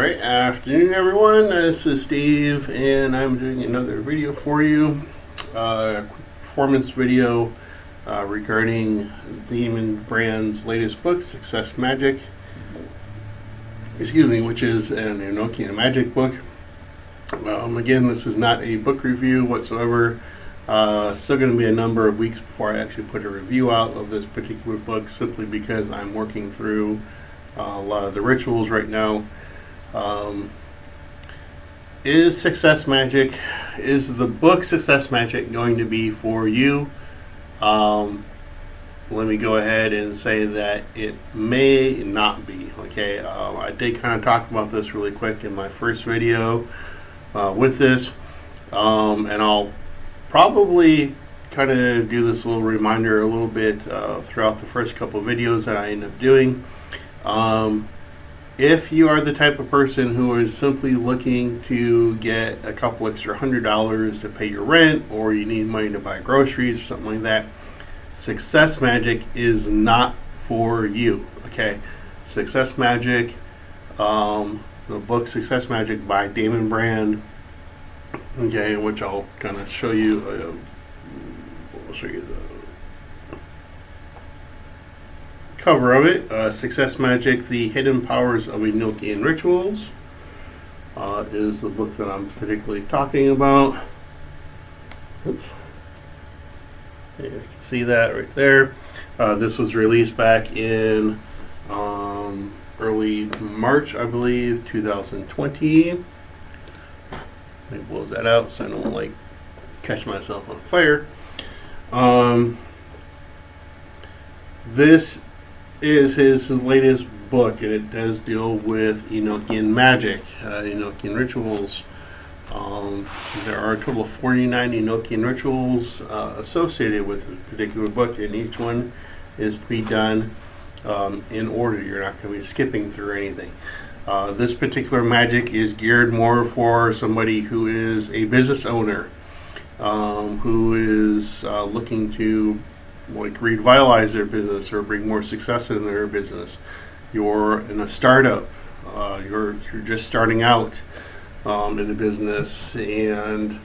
Alright, afternoon everyone, this is Steve and I'm doing another video for you. Quick performance video regarding Damon Brand's latest book, Success Magick. Which is an Enochian Magick book. Again, this is not a book review whatsoever. Still going to be a number of weeks before I actually put a review out of this particular book, simply because I'm working through a lot of the rituals right now. Is the book Success Magick going to be for you? Let me go ahead and say that it may not be. Okay, I did kind of talk about this really quick in my first video with this, and I'll probably kind of do this little reminder a little bit throughout the first couple of videos that I end up doing. If you are the type of person who is simply looking to get a couple extra $100 to pay your rent, or you need money to buy groceries or something like that, Success Magick is not for you. Okay, Success Magick, the book Success Magick by Damon Brand. Okay, which I'll kind of show you. I'll show you the cover of it. Success Magick, The Hidden Powers of Enochian Rituals is the book that I'm particularly talking about. Oops. You can see that right there. This was released back in early March, I believe, 2020. Let me blow that out so I don't catch myself on fire. This is his latest book, and it does deal with Enochian Magick, Enochian rituals. There are a total of 49 Enochian rituals associated with a particular book, and each one is to be done in order. You're not going to be skipping through anything. This particular magic is geared more for somebody who is a business owner, who is looking to revitalize their business or bring more success in their business. You're in a startup, you're just starting out in the business, and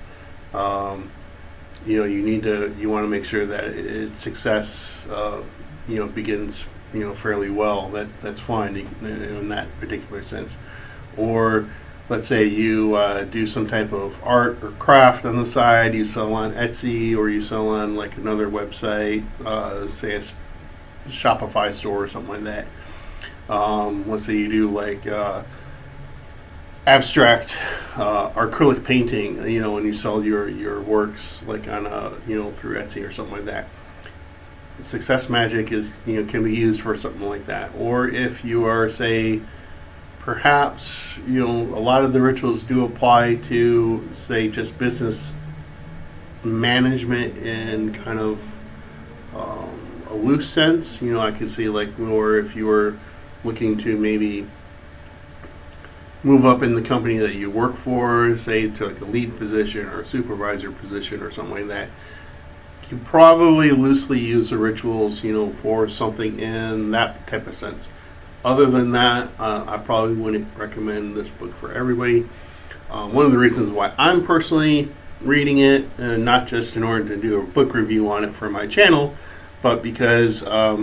you want to make sure that its success begins fairly well. That's fine in that particular sense. Or let's say you do some type of art or craft on the side, you sell on Etsy, or you sell on another website, say a Shopify store or something like that. Let's say you do abstract acrylic painting, and you sell your works on through Etsy or something like that. Success Magick is can be used for something like that. Or if you are, say, perhaps a lot of the rituals do apply to, say, just business management in kind of a loose sense. I could see or if you were looking to maybe move up in the company that you work for, say to a lead position or a supervisor position or something like that, you probably loosely use the rituals for something in that type of sense. Other than that, I probably wouldn't recommend this book for everybody. One of the reasons why I'm personally reading it, and not just in order to do a book review on it for my channel, but because I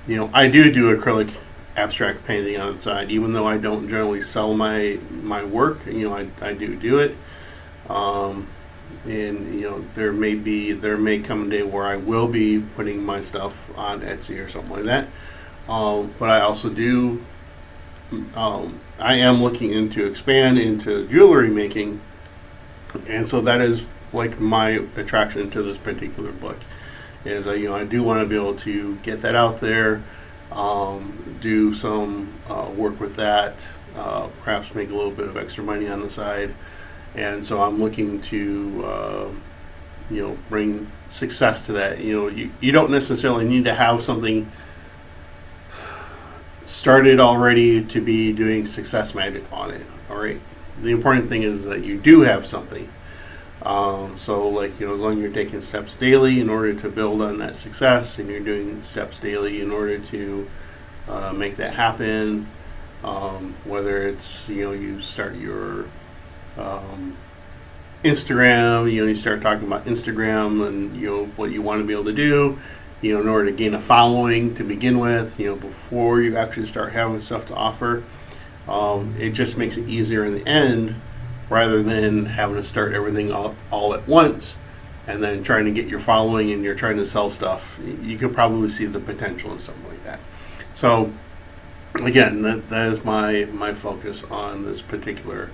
do acrylic abstract painting on the side. Even though I don't generally sell my work, I do it. And there may come a day where I will be putting my stuff on Etsy or something like that. But I also do, I am looking into expand into jewelry making, and so that is my attraction to this particular book. Is I do want to be able to get that out there, do some work with that, perhaps make a little bit of extra money on the side, and so I'm looking to bring success to that. You don't necessarily need to have something started already to be doing Success Magick on it. All right, the important thing is that you do have something. So as long as you're taking steps daily in order to build on that success, and you're doing steps daily in order to make that happen, Whether it's, you start your Instagram, you start talking about Instagram and, what you want to be able to do, in order to gain a following to begin with, before you actually start having stuff to offer. It just makes it easier in the end rather than having to start everything all at once and then trying to get your following and you're trying to sell stuff. You could probably see the potential in something like that. So again, that is my focus on this particular,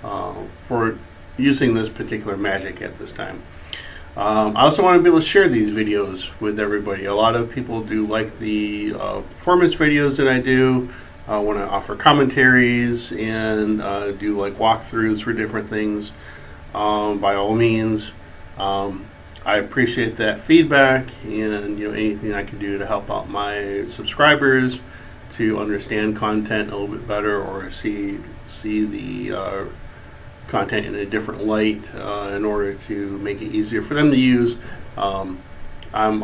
for using this particular magic at this time. I also want to be able to share these videos with everybody. A lot of people do like the performance videos that I do. I want to offer commentaries and do like walkthroughs for different things. By all means, I appreciate that feedback and anything I can do to help out my subscribers to understand content a little bit better or see the content in a different light in order to make it easier for them to use. I'm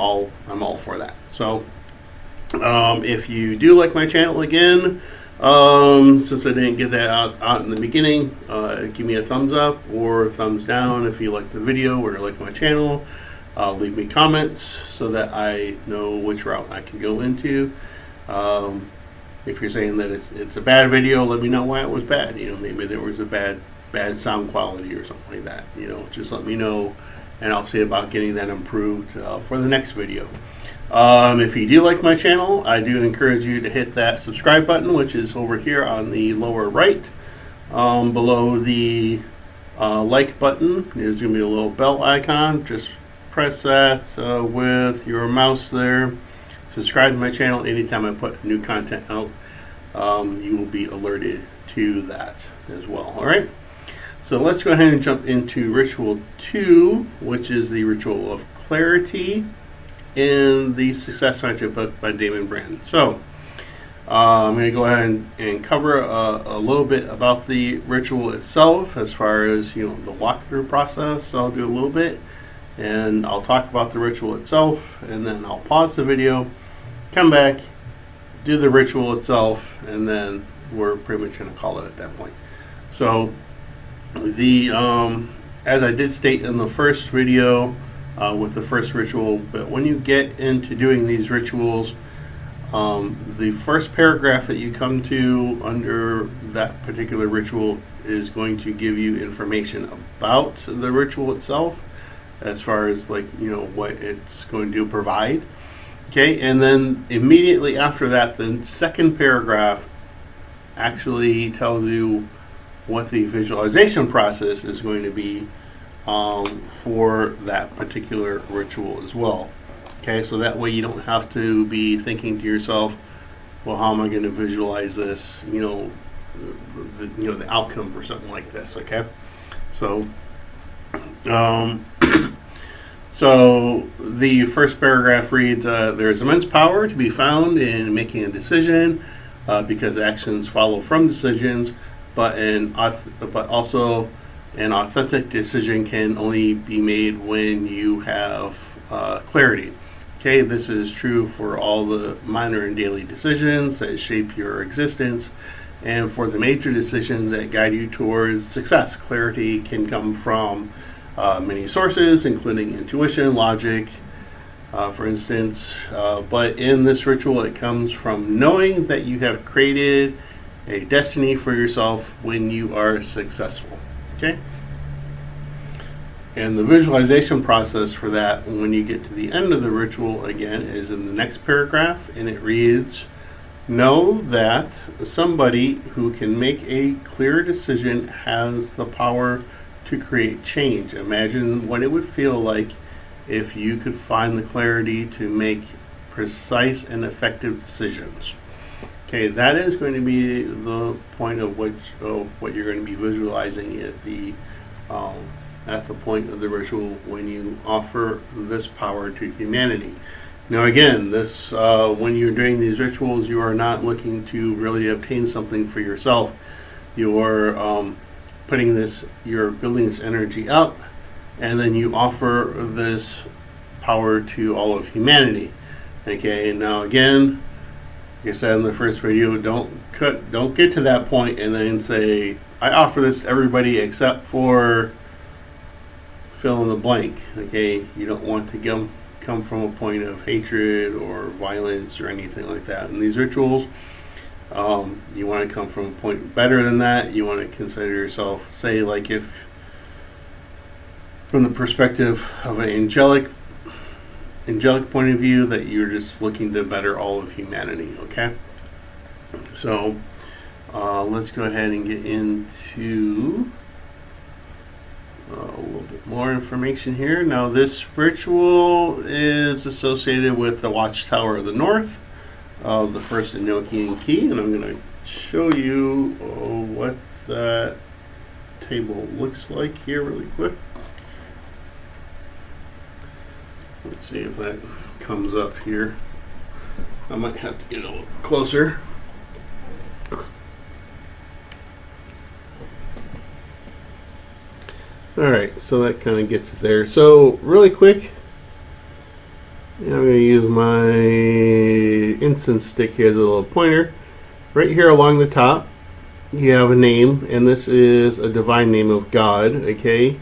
all for that. So if you do like my channel, again, since I didn't get that out in the beginning, give me a thumbs up or thumbs down if you like the video or like my channel. Leave me comments so that I know which route I can go into. If you're saying that it's a bad video, let me know why it was bad. Maybe there was a bad sound quality or something like that. Just let me know and I'll see about getting that improved for the next video. If you do like my channel, I do encourage you to hit that subscribe button, which is over here on the lower right. Below the like button, there's going to be a little bell icon. Just press that with your mouse there. Subscribe to my channel. Anytime I put new content out, you will be alerted to that as well. All right. So let's go ahead and jump into Ritual 2, which is the Ritual of Clarity in the Success Magick book by Damon Brand. So I'm going to go ahead and cover a little bit about the ritual itself as far as the walkthrough process. So I'll do a little bit and I'll talk about the ritual itself, and then I'll pause the video, come back, do the ritual itself, and then we're pretty much going to call it at that point. So the as I did state in the first video with the first ritual, but when you get into doing these rituals, the first paragraph that you come to under that particular ritual is going to give you information about the ritual itself, as far as what it's going to provide. Okay, and then immediately after that, the second paragraph actually tells you what the visualization process is going to be for that particular ritual as well. Okay, so that way you don't have to be thinking to yourself, well, how am I going to visualize this, the outcome for something like this. Okay, so so the first paragraph reads, there is immense power to be found in making a decision because actions follow from decisions, but also an authentic decision can only be made when you have clarity. Okay, this is true for all the minor and daily decisions that shape your existence, and for the major decisions that guide you towards success. Clarity can come from many sources, including intuition, logic, for instance. But in this ritual, it comes from knowing that you have created a destiny for yourself when you are successful. Okay? And the visualization process for that, when you get to the end of the ritual, again, is in the next paragraph, and it reads, know that somebody who can make a clear decision has the power to create change. Imagine what it would feel like if you could find the clarity to make precise and effective decisions. Okay, that is going to be the point of what you're going to be visualizing at the point of the ritual when you offer this power to humanity. Now again, this when you're doing these rituals, you are not looking to really obtain something for yourself. You're you're building this energy up, and then you offer this power to all of humanity. Okay, now again, Like I said in the first video, don't get to that point and then say, I offer this to everybody except for fill in the blank. Okay, you don't want to come from a point of hatred or violence or anything like that. In these rituals, you want to come from a point better than that. You want to consider yourself, say, like if from the perspective of an angelic point of view, that you're just looking to better all of humanity. Okay, so let's go ahead and get into a little bit more information here. Now, this ritual is associated with the Watchtower of the North of the first Enochian key, and I'm going to show you what that table looks like here really quick. Let's see if that comes up here. I might have to get a little closer. Alright, so that kind of gets it there. So, really quick, I'm going to use my incense stick here as a little pointer. Right here along the top, you have a name, and this is a divine name of God, okay?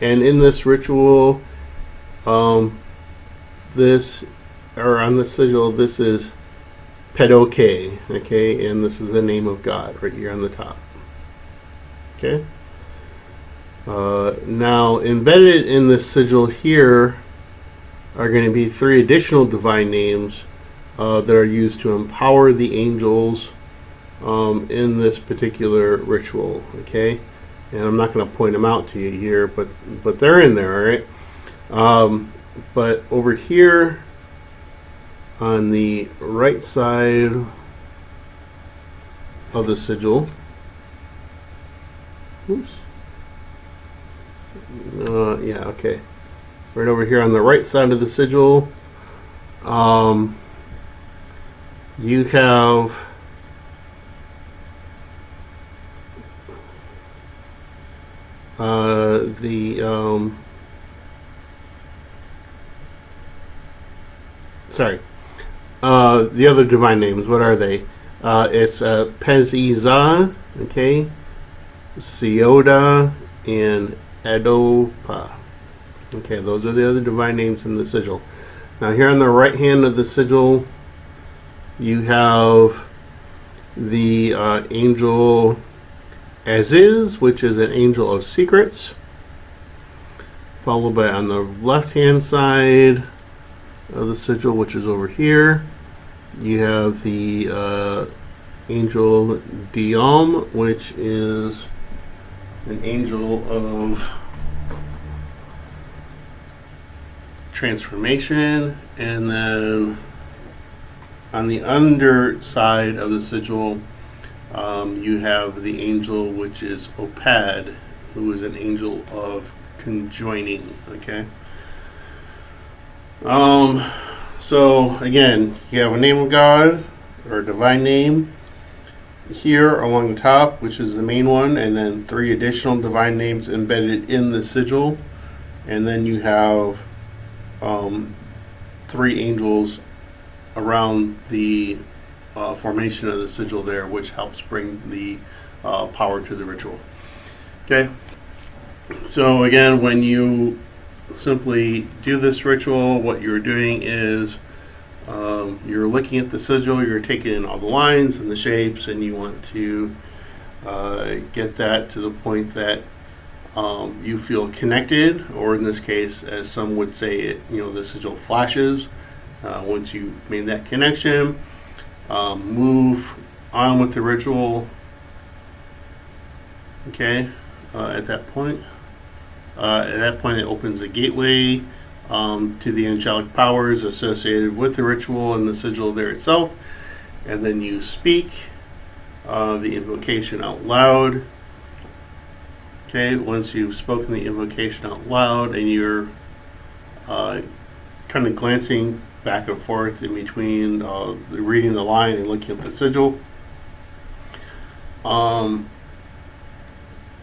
And in this ritual, on this sigil, this is Pedoke, okay? And this is the name of God right here on the top, okay? Now, embedded in this sigil here are going to be 3 additional divine names that are used to empower the angels in this particular ritual, okay? And I'm not going to point them out to you here, but they're in there, all right? But over here on the right side of the sigil, oops. Yeah, okay. Right over here on the right side of the sigil, you have the other divine names. What are they? It's Peziza, okay, Sioda, and Adopa. Okay, those are the other divine names in the sigil. Now, here on the right hand of the sigil, you have the angel Aziz, which is an angel of secrets, followed by, on the left hand side of the sigil, which is over here, you have the angel Diom, which is an angel of transformation. And then on the underside of the sigil, you have the angel which is Opad, who is an angel of conjoining. Okay. So again, you have a name of God or a divine name here along the top, which is the main one, and then 3 additional divine names embedded in the sigil, and then you have 3 angels around the formation of the sigil there, which helps bring the power to the ritual. Okay, so again, when you simply do this ritual, what you're doing is you're looking at the sigil, you're taking in all the lines and the shapes, and you want to get that to the point that you feel connected, or in this case, as some would say, the sigil flashes. Once you made that connection, move on with the ritual. Okay, at that point, it opens a gateway to the angelic powers associated with the ritual and the sigil there itself, and then you speak the invocation out loud. Okay, once you've spoken the invocation out loud and you're kind of glancing back and forth in between reading the line and looking at the sigil,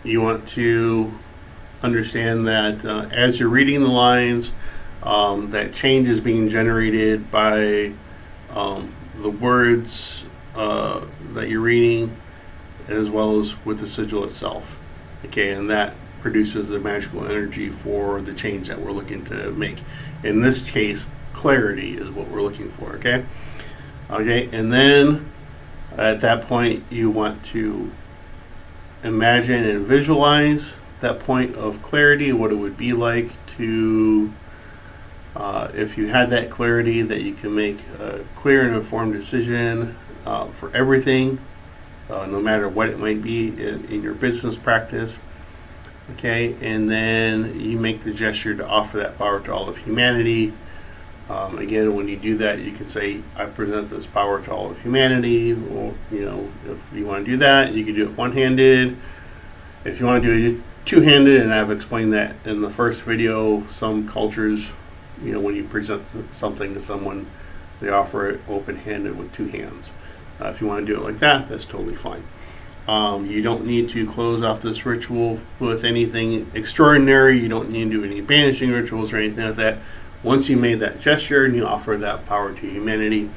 you want to understand that as you're reading the lines, that change is being generated by the words that you're reading, as well as with the sigil itself. Okay, and that produces the magical energy for the change that we're looking to make. In this case, clarity is what we're looking for. Okay, and then at that point, you want to imagine and visualize that point of clarity, what it would be like to, if you had that clarity, that you can make a clear and informed decision for everything, no matter what it might be in your business practice. Okay, and then you make the gesture to offer that power to all of humanity. Again, when you do that, you can say, I present this power to all of humanity. Or, if you want to do that, you can do it one-handed. If you want to do it two-handed, and I've explained that in the first video, some cultures, when you present something to someone, they offer it open-handed with two hands. If you want to do it like that, that's totally fine. You don't need to close out this ritual with anything extraordinary. You don't need to do any banishing rituals or anything like that. Once you made that gesture and you offer that power to humanity,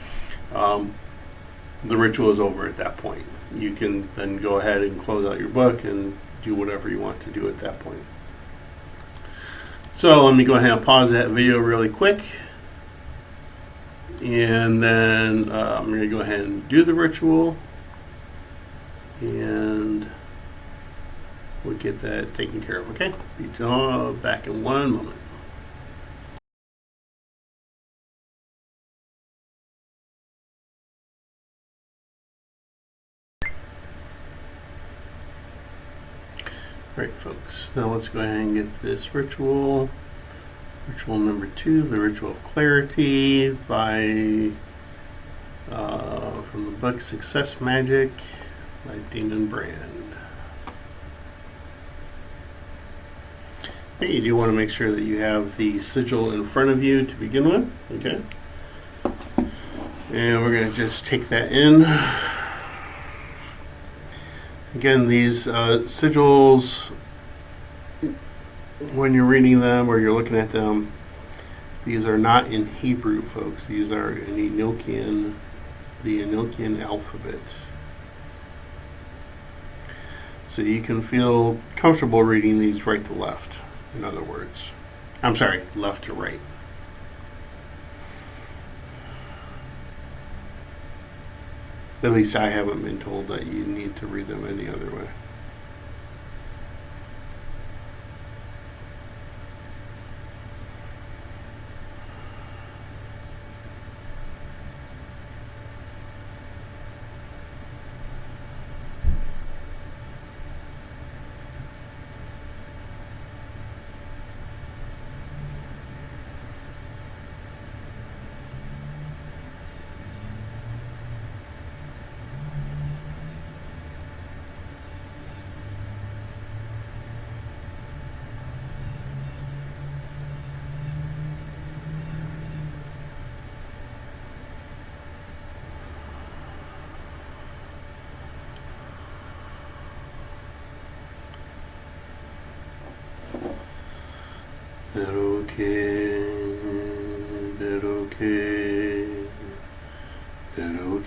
the ritual is over at that point. You can then go ahead and close out your book and do whatever you want to do at that point. So let me go ahead and pause that video really quick. And then I'm going to go ahead and do the ritual. And we'll get that taken care of, okay? Be back in one moment. Alright folks, now let's go ahead and get this ritual. Ritual number 2, the Ritual of Clarity by from the book Success Magick by Damon Brand. Okay, you do want to make sure that you have the sigil in front of you to begin with, okay? And we're going to just take that in. Again, these sigils, when you're reading them or you're looking at them, these are not in Hebrew, folks. These are in the Enochian alphabet. So you can feel comfortable reading these right to left, in other words. I'm sorry, left to right. At least I haven't been told that you need to read them any other way.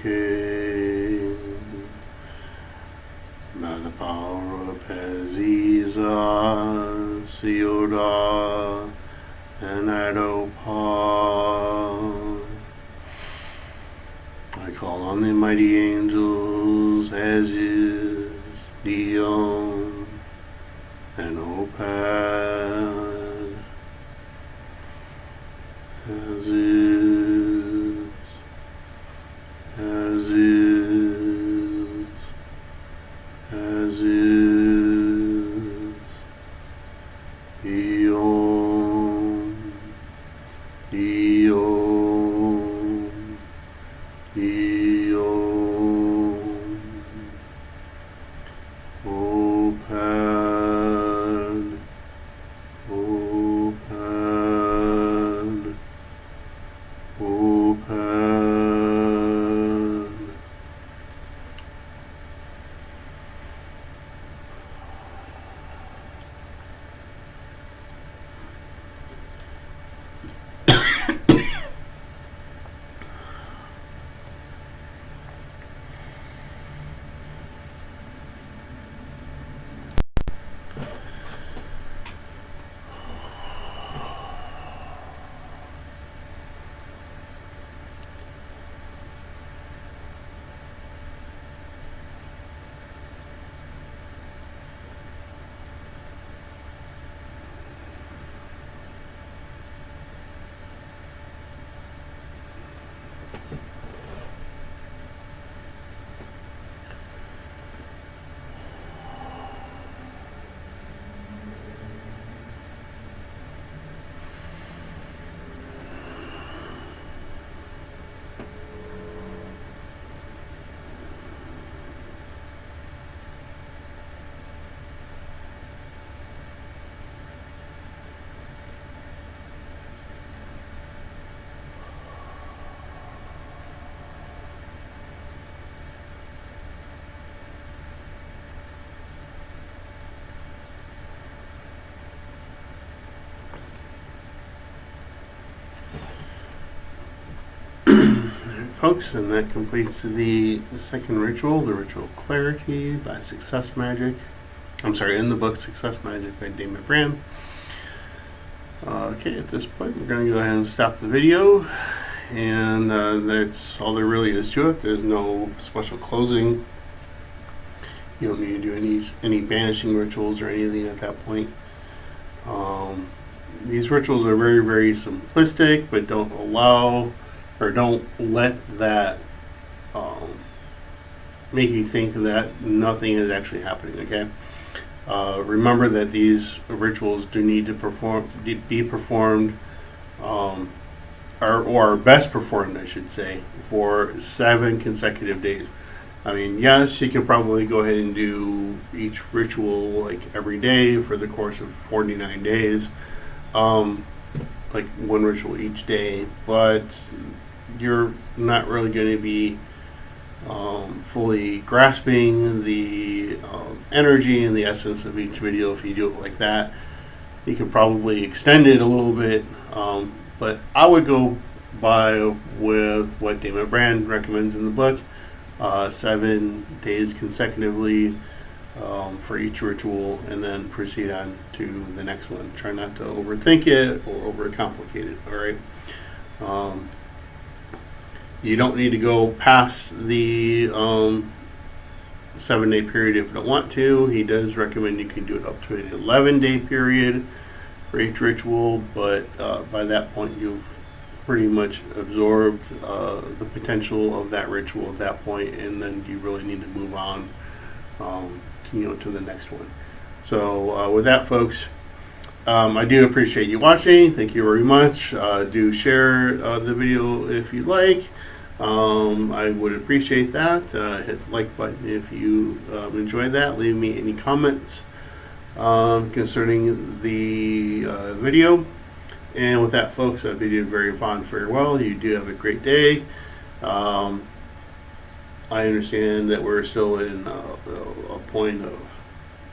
Okay. By the power of Peziza, Sioda, and Adopa, I call on the mighty angels, as is Dion and Opad, as is, as is, as is, Dion, Dion, Dion, Opad, folks, and that completes the second ritual, the ritual Clarity by Success Magick. I'm sorry, in the book Success Magick by Damon Brand. Okay, at this point, we're going to go ahead and stop the video, and that's all there really is to it. There's no special closing. You don't need to do any banishing rituals or anything at that point. These rituals are very, very simplistic, but don't allow or don't let that make you think that nothing is actually happening. Okay. Remember that these rituals do need to be performed, or are best performed, I should say, for 7 consecutive days. I mean, yes, you can probably go ahead and do each ritual like every day for the course of 49 days, like one ritual each day, but you're not really going to be fully grasping the energy and the essence of each video if you do it like that. You could probably extend it a little bit, but I would go by with what Damon Brand recommends in the book, 7 days consecutively for each ritual, and then proceed on to the next one. Try not to overthink it or overcomplicate it, all right? You don't need to go past the 7-day period if you don't want to. He does recommend you can do it up to an 11-day period for each ritual, but by that point you've pretty much absorbed the potential of that ritual at that point, and then you really need to move on to the next one. So with that, folks, I do appreciate you watching. Thank you very much. Do share the video if you like. I would appreciate that. Hit the like button if you enjoyed that. Leave me any comments concerning the video. And with that, folks, I bid you a very fond farewell. You do have a great day. I understand that we're still in a point of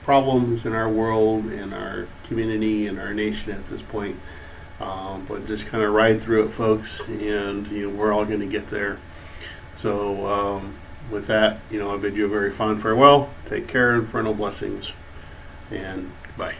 problems in our world, in our community, in our nation at this point. But just kind of ride through it, folks, and we're all going to get there. So with that, I bid you a very fond farewell. Take care, infernal blessings, and goodbye.